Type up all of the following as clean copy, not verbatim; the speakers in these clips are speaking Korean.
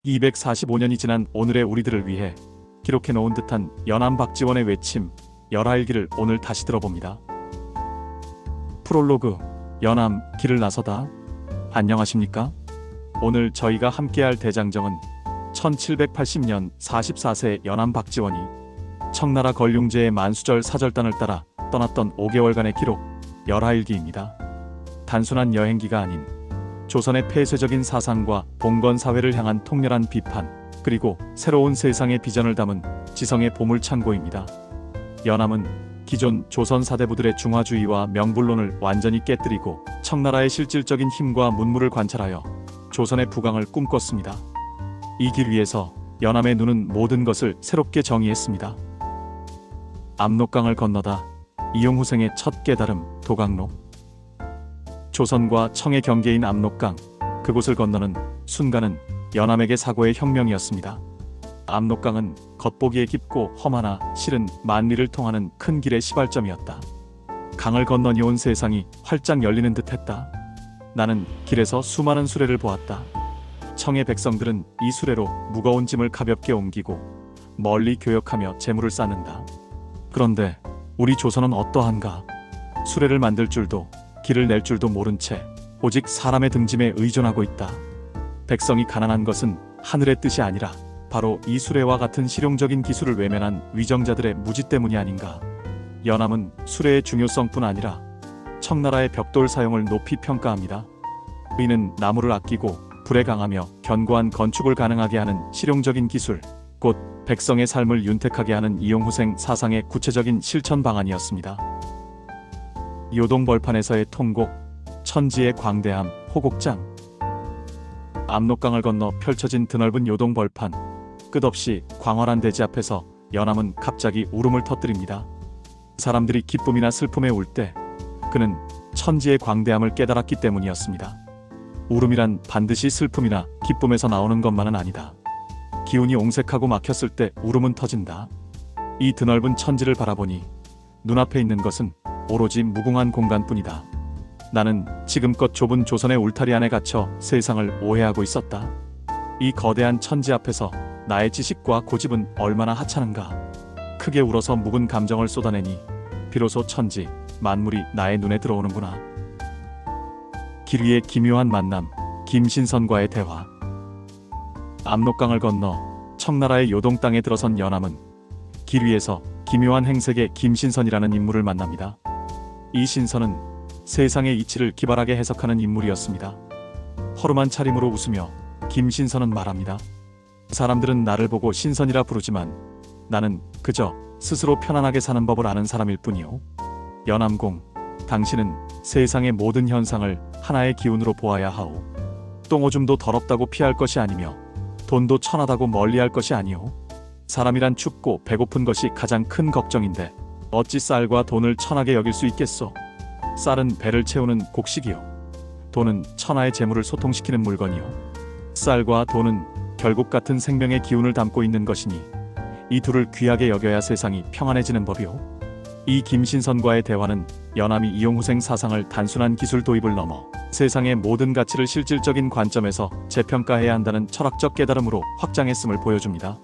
245년이 지난 오늘의 우리들을 위해 기록해놓은 듯한 연암 박지원의 외침 열하일기를 오늘 다시 들어봅니다. 프롤로그 연암 길을 나서다. 안녕하십니까? 오늘 저희가 함께할 대장정은 1780년 44세 연암 박지원이 청나라 걸륭제의 만수절 사절단을 따라 떠났던 5개월간의 기록 열하일기입니다. 단순한 여행기가 아닌 조선의 폐쇄적인 사상과 봉건사회를 향한 통렬한 비판, 그리고 새로운 세상의 비전을 담은 지성의 보물창고입니다. 연암은 기존 조선 사대부들의 중화주의와 명불론을 완전히 깨뜨리고 청나라의 실질적인 힘과 문물을 관찰하여 조선의 부강을 꿈꿨습니다. 이 길 위에서 연암의 눈은 모든 것을 새롭게 정의했습니다. 압록강을 건너다 이용후생의 첫 깨달음 도강록. 조선과 청의 경계인 압록강, 그곳을 건너는 순간은 연암에게 사고의 혁명이었습니다. 압록강은 겉보기에 깊고 험하나 실은 만리를 통하는 큰 길의 시발점이었다. 강을 건너니 온 세상이 활짝 열리는 듯했다. 나는 길에서 수많은 수레를 보았다. 청의 백성들은 이 수레로 무거운 짐을 가볍게 옮기고 멀리 교역하며 재물을 쌓는다. 그런데 우리 조선은 어떠한가? 수레를 만들 줄도 길을 낼 줄도 모른 채 오직 사람의 등짐에 의존하고 있다. 백성이 가난한 것은 하늘의 뜻이 아니라 바로 이 수레와 같은 실용적인 기술을 외면한 위정자들의 무지 때문이 아닌가. 연암은 수레의 중요성뿐 아니라 청나라의 벽돌 사용을 높이 평가합니다. 이는 나무를 아끼고 불에 강하며 견고한 건축을 가능하게 하는 실용적인 기술, 곧 백성의 삶을 윤택하게 하는 이용후생 사상의 구체적인 실천 방안이었습니다. 요동벌판에서의 통곡, 천지의 광대함, 호곡장. 압록강을 건너 펼쳐진 드넓은 요동벌판, 끝없이 광활한 대지 앞에서 연암은 갑자기 울음을 터뜨립니다. 사람들이 기쁨이나 슬픔에 울 때 그는 천지의 광대함을 깨달았기 때문이었습니다. 울음이란 반드시 슬픔이나 기쁨에서 나오는 것만은 아니다. 기운이 옹색하고 막혔을 때 울음은 터진다. 이 드넓은 천지를 바라보니 눈앞에 있는 것은 오로지 무궁한 공간뿐이다. 나는 지금껏 좁은 조선의 울타리 안에 갇혀 세상을 오해하고 있었다. 이 거대한 천지 앞에서 나의 지식과 고집은 얼마나 하찮은가. 크게 울어서 묵은 감정을 쏟아내니 비로소 천지, 만물이 나의 눈에 들어오는구나. 길 위의 기묘한 만남, 김신선과의 대화. 압록강을 건너 청나라의 요동 땅에 들어선 연암은 길 위에서 기묘한 행색의 김신선이라는 인물을 만납니다. 이 신선은 세상의 이치를 기발하게 해석하는 인물이었습니다. 허름한 차림으로 웃으며 김신선은 말합니다. 사람들은 나를 보고 신선이라 부르지만 나는 그저 스스로 편안하게 사는 법을 아는 사람일 뿐이요. 연암공, 당신은 세상의 모든 현상을 하나의 기운으로 보아야 하오. 똥오줌도 더럽다고 피할 것이 아니며 돈도 천하다고 멀리할 것이 아니오. 사람이란 춥고 배고픈 것이 가장 큰 걱정인데 어찌 쌀과 돈을 천하게 여길 수 있겠소? 쌀은 배를 채우는 곡식이요, 돈은 천하의 재물을 소통시키는 물건이요. 쌀과 돈은 결국 같은 생명의 기운을 담고 있는 것이니 이 둘을 귀하게 여겨야 세상이 평안해지는 법이요. 이 김신선과의 대화는 연암이 이용후생 사상을 단순한 기술 도입을 넘어 세상의 모든 가치를 실질적인 관점에서 재평가해야 한다는 철학적 깨달음으로 확장했음을 보여줍니다.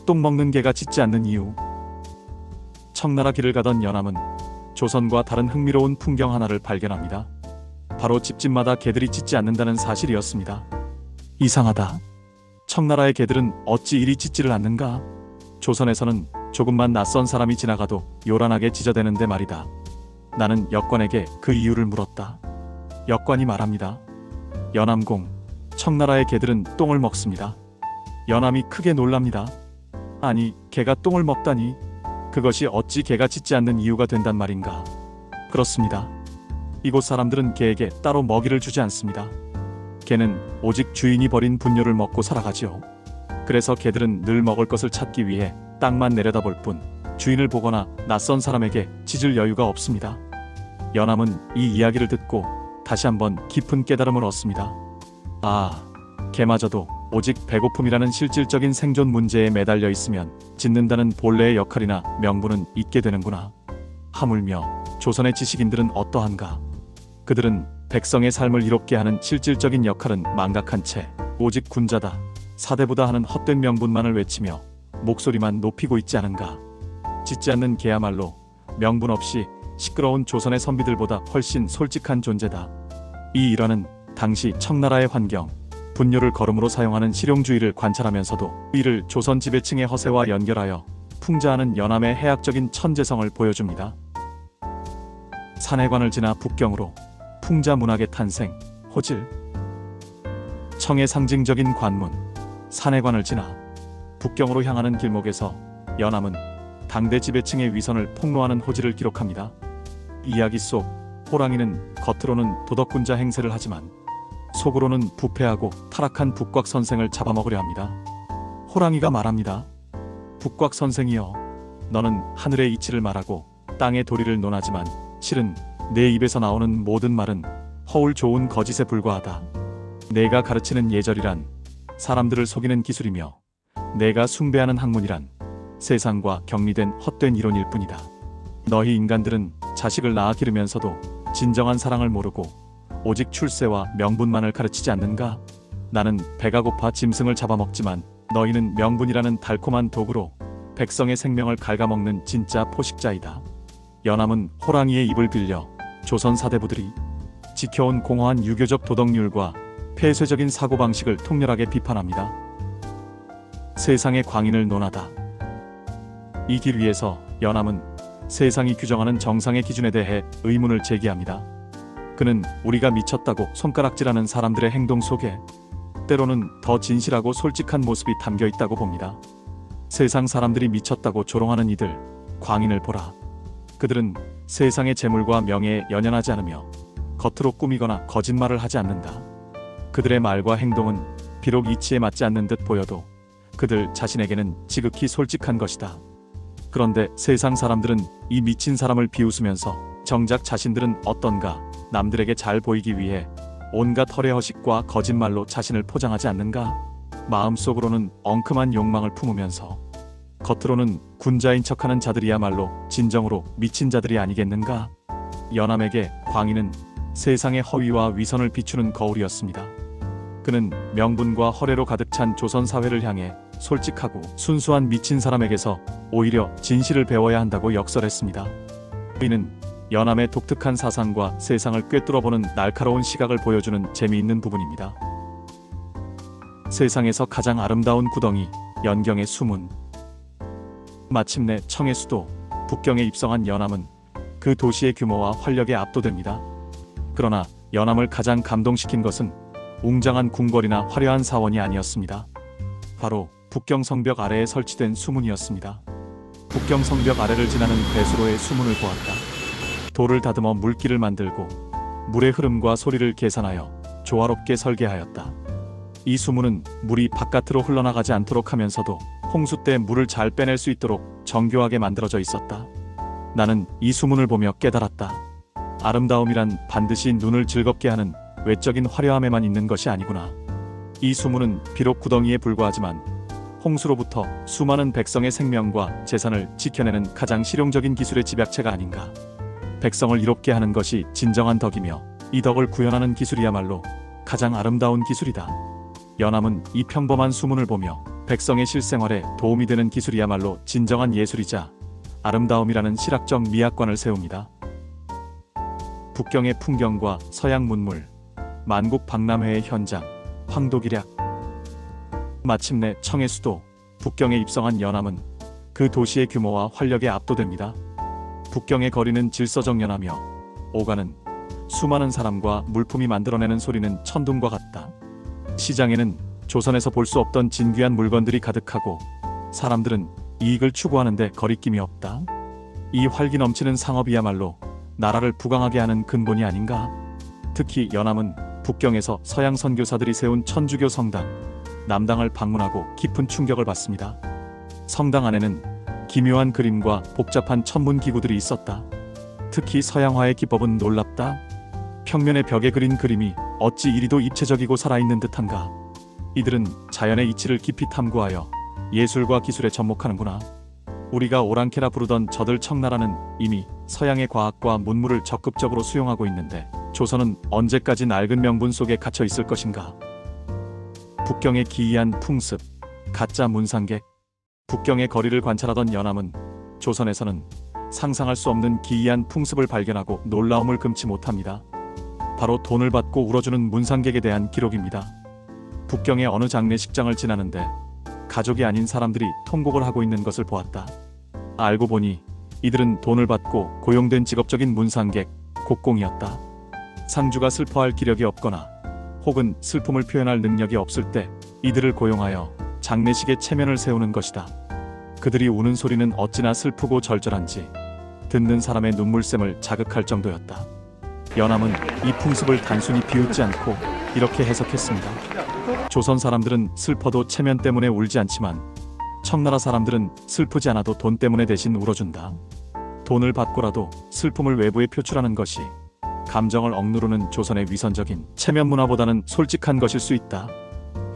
똥 먹는 개가 짖지 않는 이유. 청나라 길을 가던 연암은 조선과 다른 흥미로운 풍경 하나를 발견합니다. 바로 집집마다 개들이 짖지 않는다는 사실이었습니다. 이상하다. 청나라의 개들은 어찌 이리 짖지를 않는가? 조선에서는 조금만 낯선 사람이 지나가도 요란하게 짖어대는데 말이다. 나는 역관에게 그 이유를 물었다. 역관이 말합니다. 연암공, 청나라의 개들은 똥을 먹습니다. 연암이 크게 놀랍니다. 아니, 개가 똥을 먹다니. 그것이 어찌 개가 짖지 않는 이유가 된단 말인가? 그렇습니다. 이곳 사람들은 개에게 따로 먹이를 주지 않습니다. 개는 오직 주인이 버린 분뇨를 먹고 살아가지요. 그래서 개들은 늘 먹을 것을 찾기 위해 땅만 내려다볼 뿐 주인을 보거나 낯선 사람에게 짖을 여유가 없습니다. 연암은 이 이야기를 듣고 다시 한번 깊은 깨달음을 얻습니다. 아, 개마저도 오직 배고픔이라는 실질적인 생존 문제에 매달려 있으면 짖는다는 본래의 역할이나 명분은 잊게 되는구나. 하물며 조선의 지식인들은 어떠한가? 그들은 백성의 삶을 이롭게 하는 실질적인 역할은 망각한 채 오직 군자다, 사대부다 하는 헛된 명분만을 외치며 목소리만 높이고 있지 않은가. 짖지 않는 개야말로 명분 없이 시끄러운 조선의 선비들보다 훨씬 솔직한 존재다. 이 일화는 당시 청나라의 환경, 분뇨를 거름으로 사용하는 실용주의를 관찰하면서도 이를 조선 지배층의 허세와 연결하여 풍자하는 연암의 해학적인 천재성을 보여줍니다. 산해관을 지나 북경으로 풍자 문학의 탄생, 호질. 청의 상징적인 관문, 산해관을 지나 북경으로 향하는 길목에서 연암은 당대 지배층의 위선을 폭로하는 호질을 기록합니다. 이야기 속 호랑이는 겉으로는 도덕군자 행세를 하지만 속으로는 부패하고 타락한 북곽 선생을 잡아먹으려 합니다. 호랑이가 말합니다. 북곽 선생이여, 너는 하늘의 이치를 말하고 땅의 도리를 논하지만 실은 내 입에서 나오는 모든 말은 허울 좋은 거짓에 불과하다. 내가 가르치는 예절이란 사람들을 속이는 기술이며 내가 숭배하는 학문이란 세상과 격리된 헛된 이론일 뿐이다. 너희 인간들은 자식을 낳아 기르면서도 진정한 사랑을 모르고 오직 출세와 명분만을 가르치지 않는가? 나는 배가 고파 짐승을 잡아먹지만 너희는 명분이라는 달콤한 도구로 백성의 생명을 갉아먹는 진짜 포식자이다. 연암은 호랑이의 입을 빌려 조선 사대부들이 지켜온 공허한 유교적 도덕률과 폐쇄적인 사고방식을 통렬하게 비판합니다. 세상의 광인을 논하다. 이 길 위에서 연암은 세상이 규정하는 정상의 기준에 대해 의문을 제기합니다. 그는 우리가 미쳤다고 손가락질하는 사람들의 행동 속에 때로는 더 진실하고 솔직한 모습이 담겨 있다고 봅니다. 세상 사람들이 미쳤다고 조롱하는 이들, 광인을 보라. 그들은 세상의 재물과 명예에 연연하지 않으며 겉으로 꾸미거나 거짓말을 하지 않는다. 그들의 말과 행동은 비록 이치에 맞지 않는 듯 보여도 그들 자신에게는 지극히 솔직한 것이다. 그런데 세상 사람들은 이 미친 사람을 비웃으면서 정작 자신들은 어떤가 남들에게 잘 보이기 위해 온갖 허례허식과 거짓말로 자신을 포장하지 않는가? 마음속으로는 엉큼한 욕망을 품으면서 겉으로는 군자인 척하는 자들이야말로 진정으로 미친 자들이 아니겠는가? 연암에게 광인은 세상의 허위와 위선을 비추는 거울이었습니다. 그는 명분과 허례로 가득 찬 조선 사회를 향해 솔직하고 순수한 미친 사람에게서 오히려 진실을 배워야 한다고 역설했습니다. 이는 연암의 독특한 사상과 세상을 꿰뚫어보는 날카로운 시각을 보여주는 재미있는 부분입니다. 세상에서 가장 아름다운 구덩이, 연경의 수문. 마침내 청의 수도, 북경에 입성한 연암은 그 도시의 규모와 활력에 압도됩니다. 그러나 연암을 가장 감동시킨 것은 웅장한 궁궐이나 화려한 사원이 아니었습니다. 바로 북경 성벽 아래에 설치된 수문이었습니다. 북경 성벽 아래를 지나는 배수로의 수문을 보았다. 돌을 다듬어 물길을 만들고 물의 흐름과 소리를 계산하여 조화롭게 설계하였다. 이 수문은 물이 바깥으로 흘러나가지 않도록 하면서도 홍수 때 물을 잘 빼낼 수 있도록 정교하게 만들어져 있었다. 나는 이 수문을 보며 깨달았다. 아름다움이란 반드시 눈을 즐겁게 하는 외적인 화려함에만 있는 것이 아니구나. 이 수문은 비록 구덩이에 불과하지만 홍수로부터 수많은 백성의 생명과 재산을 지켜내는 가장 실용적인 기술의 집약체가 아닌가. 백성을 이롭게 하는 것이 진정한 덕이며 이 덕을 구현하는 기술이야말로 가장 아름다운 기술이다. 연암은 이 평범한 수문을 보며 백성의 실생활에 도움이 되는 기술이야말로 진정한 예술이자 아름다움이라는 실학적 미학관을 세웁니다. 북경의 풍경과 서양 문물, 만국 박람회의 현장, 황도기략. 마침내 청의 수도, 북경에 입성한 연암은 그 도시의 규모와 활력에 압도됩니다. 북경의 거리는 질서정연하며 오가는 수많은 사람과 물품이 만들어내는 소리는 천둥과 같다. 시장에는 조선에서 볼 수 없던 진귀한 물건들이 가득하고 사람들은 이익을 추구하는데 거리낌이 없다. 이 활기 넘치는 상업이야말로 나라를 부강하게 하는 근본이 아닌가. 특히 연암은 북경에서 서양 선교사들이 세운 천주교 성당, 남당을 방문하고 깊은 충격을 받습니다. 성당 안에는 기묘한 그림과 복잡한 천문 기구들이 있었다. 특히 서양화의 기법은 놀랍다. 평면의 벽에 그린 그림이 어찌 이리도 입체적이고 살아있는 듯한가. 이들은 자연의 이치를 깊이 탐구하여 예술과 기술에 접목하는구나. 우리가 오랑캐라 부르던 저들 청나라는 이미 서양의 과학과 문물을 적극적으로 수용하고 있는데 조선은 언제까지 낡은 명분 속에 갇혀 있을 것인가. 북경의 기이한 풍습, 가짜 문상객. 북경의 거리를 관찰하던 연암은 조선에서는 상상할 수 없는 기이한 풍습을 발견하고 놀라움을 금치 못합니다. 바로 돈을 받고 울어주는 문상객에 대한 기록입니다. 북경의 어느 장례식장을 지나는데 가족이 아닌 사람들이 통곡을 하고 있는 것을 보았다. 알고 보니 이들은 돈을 받고 고용된 직업적인 문상객, 곡공이었다. 상주가 슬퍼할 기력이 없거나 혹은 슬픔을 표현할 능력이 없을 때 이들을 고용하여 장례식의 체면을 세우는 것이다. 그들이 우는 소리는 어찌나 슬프고 절절한지 듣는 사람의 눈물샘을 자극할 정도였다. 연암은 이 풍습을 단순히 비웃지 않고 이렇게 해석했습니다. 조선 사람들은 슬퍼도 체면 때문에 울지 않지만 청나라 사람들은 슬프지 않아도 돈 때문에 대신 울어준다. 돈을 받고라도 슬픔을 외부에 표출하는 것이 감정을 억누르는 조선의 위선적인 체면 문화보다는 솔직한 것일 수 있다.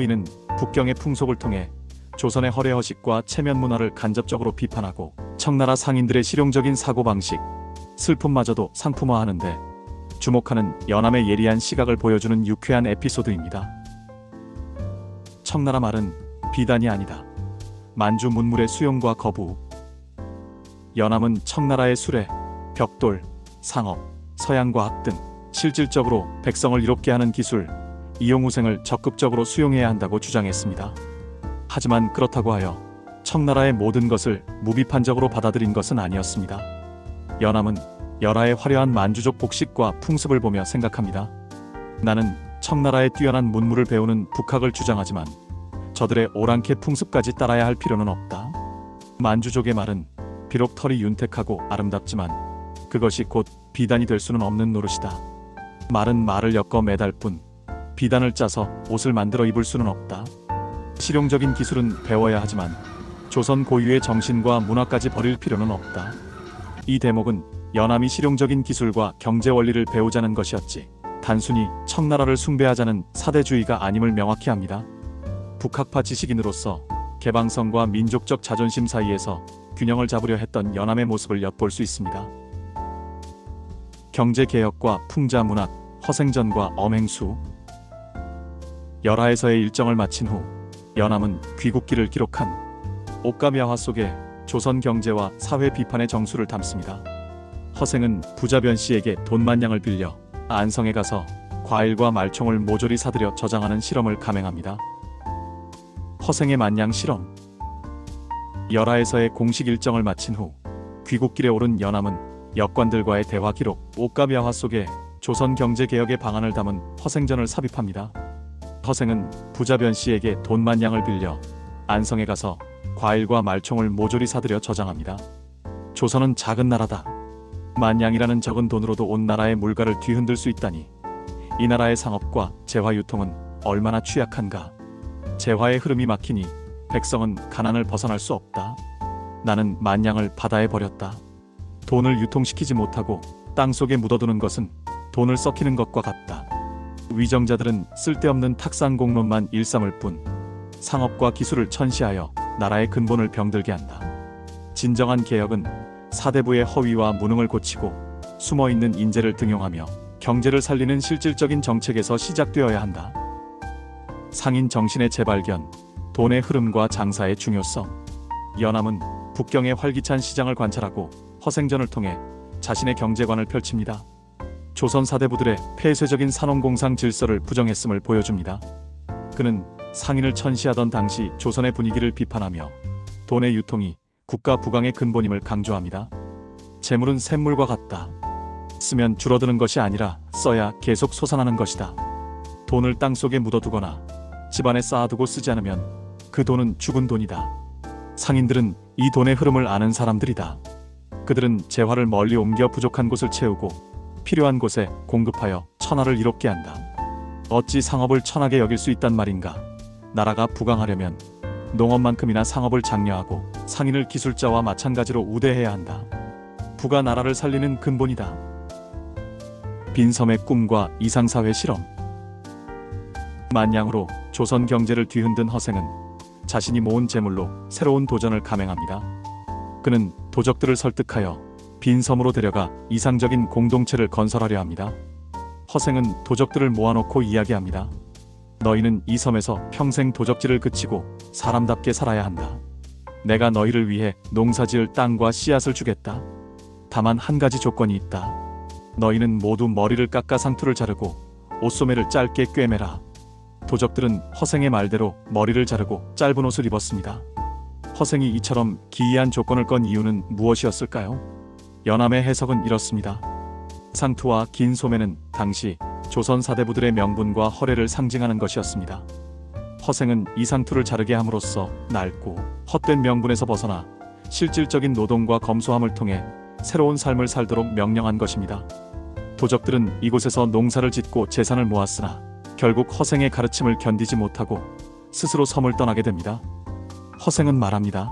이는 북경의 풍속을 통해 조선의 허례허식과 체면 문화를 간접적으로 비판하고 청나라 상인들의 실용적인 사고방식, 슬픔마저도 상품화하는데 주목하는 연암의 예리한 시각을 보여주는 유쾌한 에피소드입니다. 청나라 말은 비단이 아니다. 만주 문물의 수용과 거부. 연암은 청나라의 수레, 벽돌, 상업, 서양과학 등 실질적으로 백성을 이롭게 하는 기술, 이용우생을 적극적으로 수용해야 한다고 주장했습니다. 하지만 그렇다고 하여 청나라의 모든 것을 무비판적으로 받아들인 것은 아니었습니다. 연암은 열하의 화려한 만주족 복식과 풍습을 보며 생각합니다. 나는 청나라의 뛰어난 문물을 배우는 북학을 주장하지만 저들의 오랑캐 풍습까지 따라야 할 필요는 없다. 만주족의 말은 비록 털이 윤택하고 아름답지만 그것이 곧 비단이 될 수는 없는 노릇이다. 말은 말을 엮어 매달 뿐 비단을 짜서 옷을 만들어 입을 수는 없다. 실용적인 기술은 배워야 하지만 조선 고유의 정신과 문화까지 버릴 필요는 없다. 이 대목은 연암이 실용적인 기술과 경제 원리를 배우자는 것이었지 단순히 청나라를 숭배하자는 사대주의가 아님을 명확히 합니다. 북학파 지식인으로서 개방성과 민족적 자존심 사이에서 균형을 잡으려 했던 연암의 모습을 엿볼 수 있습니다. 경제개혁과 풍자문학, 허생전과 엄행수. 열하에서의 일정을 마친 후 연암은 귀국기를 기록한 옥가미화화 속에 조선 경제와 사회 비판의 정수를 담습니다. 허생은 부자 변씨에게 돈 만냥을 빌려 안성에 가서 과일과 말총을 모조리 사들여 저장하는 실험을 감행합니다. 허생의 만냥 실험. 열하에서의 공식 일정을 마친 후 귀국길에 오른 연암은 역관들과의 대화 기록, 옥가미화화 속에 조선 경제개혁의 방안을 담은 허생전을 삽입합니다. 허생은 부자 변씨에게 돈 만냥을 빌려 안성에 가서 과일과 말총을 모조리 사들여 저장합니다. 조선은 작은 나라다. 만냥이라는 적은 돈으로도 온 나라의 물가를 뒤흔들 수 있다니 이 나라의 상업과 재화 유통은 얼마나 취약한가. 재화의 흐름이 막히니 백성은 가난을 벗어날 수 없다. 나는 만냥을 바다에 버렸다. 돈을 유통시키지 못하고 땅속에 묻어두는 것은 돈을 썩히는 것과 같다. 위정자들은 쓸데없는 탁상공론만 일삼을 뿐 상업과 기술을 천시하여 나라의 근본을 병들게 한다. 진정한 개혁은 사대부의 허위와 무능을 고치고 숨어있는 인재를 등용하며 경제를 살리는 실질적인 정책에서 시작되어야 한다. 상인 정신의 재발견, 돈의 흐름과 장사의 중요성. 연암은 북경의 활기찬 시장을 관찰하고 허생전을 통해 자신의 경제관을 펼칩니다. 조선 사대부들의 폐쇄적인 산업공상 질서를 부정했음을 보여줍니다. 그는 상인을 천시하던 당시 조선의 분위기를 비판하며 돈의 유통이 국가 부강의 근본임을 강조합니다. 재물은 샘물과 같다. 쓰면 줄어드는 것이 아니라 써야 계속 솟아나는 것이다. 돈을 땅속에 묻어두거나 집안에 쌓아두고 쓰지 않으면 그 돈은 죽은 돈이다. 상인들은 이 돈의 흐름을 아는 사람들이다. 그들은 재화를 멀리 옮겨 부족한 곳을 채우고 필요한 곳에 공급하여 천하를 이롭게 한다. 어찌 상업을 천하게 여길 수 있단 말인가. 나라가 부강하려면 농업만큼이나 상업을 장려하고 상인을 기술자와 마찬가지로 우대해야 한다. 부가 나라를 살리는 근본이다. 빈섬의 꿈과 이상사회 실험. 만냥으로 조선 경제를 뒤흔든 허생은 자신이 모은 재물로 새로운 도전을 감행합니다. 그는 도적들을 설득하여 빈섬으로 데려가 이상적인 공동체를 건설하려 합니다. 허생은 도적들을 모아놓고 이야기합니다. 너희는 이 섬에서 평생 도적질을 그치고 사람답게 살아야 한다. 내가 너희를 위해 농사지을 땅과 씨앗을 주겠다. 다만 한 가지 조건이 있다. 너희는 모두 머리를 깎아 상투를 자르고 옷소매를 짧게 꿰매라. 도적들은 허생의 말대로 머리를 자르고 짧은 옷을 입었습니다. 허생이 이처럼 기이한 조건을 건 이유는 무엇이었을까요? 연암의 해석은 이렇습니다. 상투와 긴 소매는 당시 조선 사대부들의 명분과 허례를 상징하는 것이었습니다. 허생은 이 상투를 자르게 함으로써 낡고 헛된 명분에서 벗어나 실질적인 노동과 검소함을 통해 새로운 삶을 살도록 명령한 것입니다. 도적들은 이곳에서 농사를 짓고 재산을 모았으나 결국 허생의 가르침을 견디지 못하고 스스로 섬을 떠나게 됩니다. 허생은 말합니다.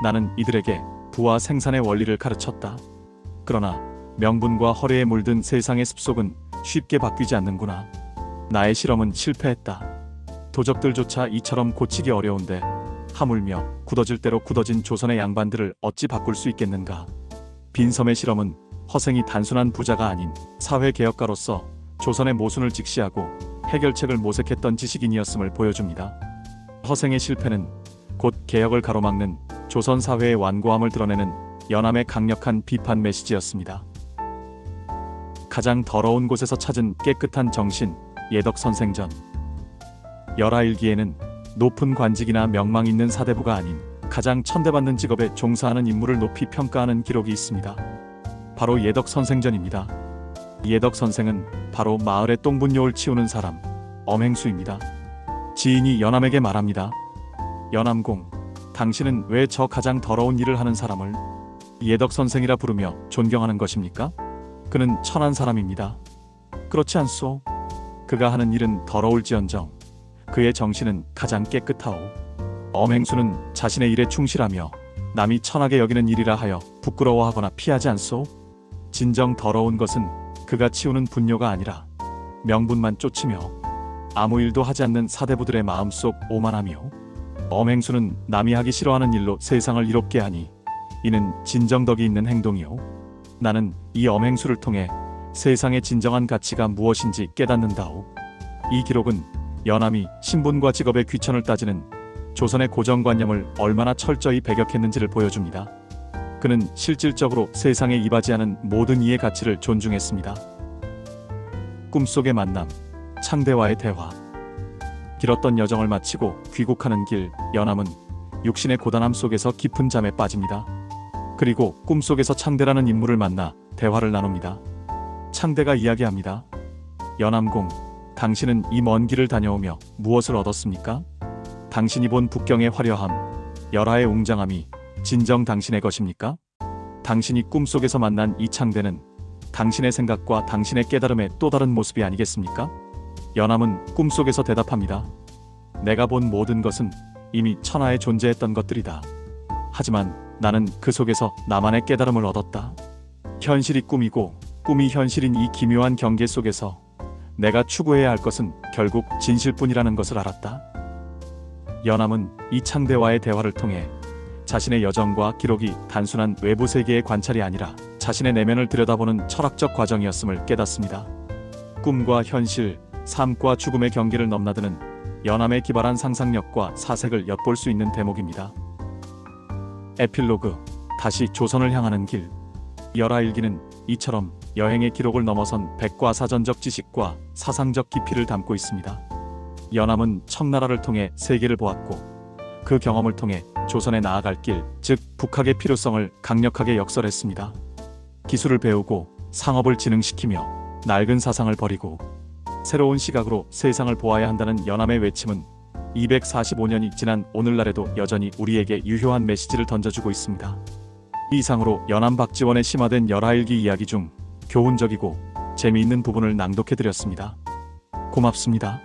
나는 이들에게 부와 생산의 원리를 가르쳤다. 그러나 명분과 허례에 물든 세상의 습속은 쉽게 바뀌지 않는구나. 나의 실험은 실패했다. 도적들조차 이처럼 고치기 어려운데 하물며 굳어질 대로 굳어진 조선의 양반들을 어찌 바꿀 수 있겠는가. 빈섬의 실험은 허생이 단순한 부자가 아닌 사회개혁가로서 조선의 모순을 직시하고 해결책을 모색했던 지식인이었음을 보여줍니다. 허생의 실패는 곧 개혁을 가로막는 조선 사회의 완고함을 드러내는 연암의 강력한 비판 메시지였습니다. 가장 더러운 곳에서 찾은 깨끗한 정신, 예덕선생전. 열하일기에는 높은 관직이나 명망 있는 사대부가 아닌 가장 천대받는 직업에 종사하는 인물을 높이 평가하는 기록이 있습니다. 바로 예덕선생전입니다. 예덕선생은 바로 마을의 똥분뇨를 치우는 사람, 엄행수입니다. 지인이 연암에게 말합니다. 연암공, 당신은 왜 저 가장 더러운 일을 하는 사람을 예덕선생이라 부르며 존경하는 것입니까? 그는 천한 사람입니다. 그렇지 않소? 그가 하는 일은 더러울지언정 그의 정신은 가장 깨끗하오. 엄행수는 자신의 일에 충실하며 남이 천하게 여기는 일이라 하여 부끄러워하거나 피하지 않소? 진정 더러운 것은 그가 치우는 분뇨가 아니라 명분만 쫓으며 아무 일도 하지 않는 사대부들의 마음속 오만함이오. 엄행수는 남이 하기 싫어하는 일로 세상을 이롭게 하니 이는 진정덕이 있는 행동이오. 나는 이 엄행수를 통해 세상의 진정한 가치가 무엇인지 깨닫는다오. 이 기록은 연암이 신분과 직업의 귀천을 따지는 조선의 고정관념을 얼마나 철저히 배격했는지를 보여줍니다. 그는 실질적으로 세상에 이바지하는 모든 이의 가치를 존중했습니다. 꿈속의 만남, 창대와의 대화. 길었던 여정을 마치고 귀국하는 길, 연암은 육신의 고단함 속에서 깊은 잠에 빠집니다. 그리고 꿈속에서 창대라는 인물을 만나 대화를 나눕니다. 창대가 이야기합니다. 연암공, 당신은 이 먼 길을 다녀오며 무엇을 얻었습니까? 당신이 본 북경의 화려함, 열하의 웅장함이 진정 당신의 것입니까? 당신이 꿈속에서 만난 이 창대는 당신의 생각과 당신의 깨달음의 또 다른 모습이 아니겠습니까? 연암은 꿈속에서 대답합니다. 내가 본 모든 것은 이미 천하에 존재했던 것들이다. 하지만 나는 그 속에서 나만의 깨달음을 얻었다. 현실이 꿈이고 꿈이 현실인 이 기묘한 경계 속에서 내가 추구해야 할 것은 결국 진실뿐이라는 것을 알았다. 연암은 이 창대와의 대화를 통해 자신의 여정과 기록이 단순한 외부 세계의 관찰이 아니라 자신의 내면을 들여다보는 철학적 과정이었음을 깨닫습니다. 꿈과 현실, 삶과 죽음의 경계를 넘나드는 연암의 기발한 상상력과 사색을 엿볼 수 있는 대목입니다. 에필로그, 다시 조선을 향하는 길. 열하일기는 이처럼 여행의 기록을 넘어선 백과사전적 지식과 사상적 깊이를 담고 있습니다. 연암은 청나라를 통해 세계를 보았고 그 경험을 통해 조선에 나아갈 길, 즉 북학의 필요성을 강력하게 역설했습니다. 기술을 배우고 상업을 진흥시키며 낡은 사상을 버리고 새로운 시각으로 세상을 보아야 한다는 연암의 외침은 245년이 지난 오늘날에도 여전히 우리에게 유효한 메시지를 던져주고 있습니다. 이상으로 연암 박지원의 심화된 열하일기 이야기 중 교훈적이고 재미있는 부분을 낭독해드렸습니다. 고맙습니다.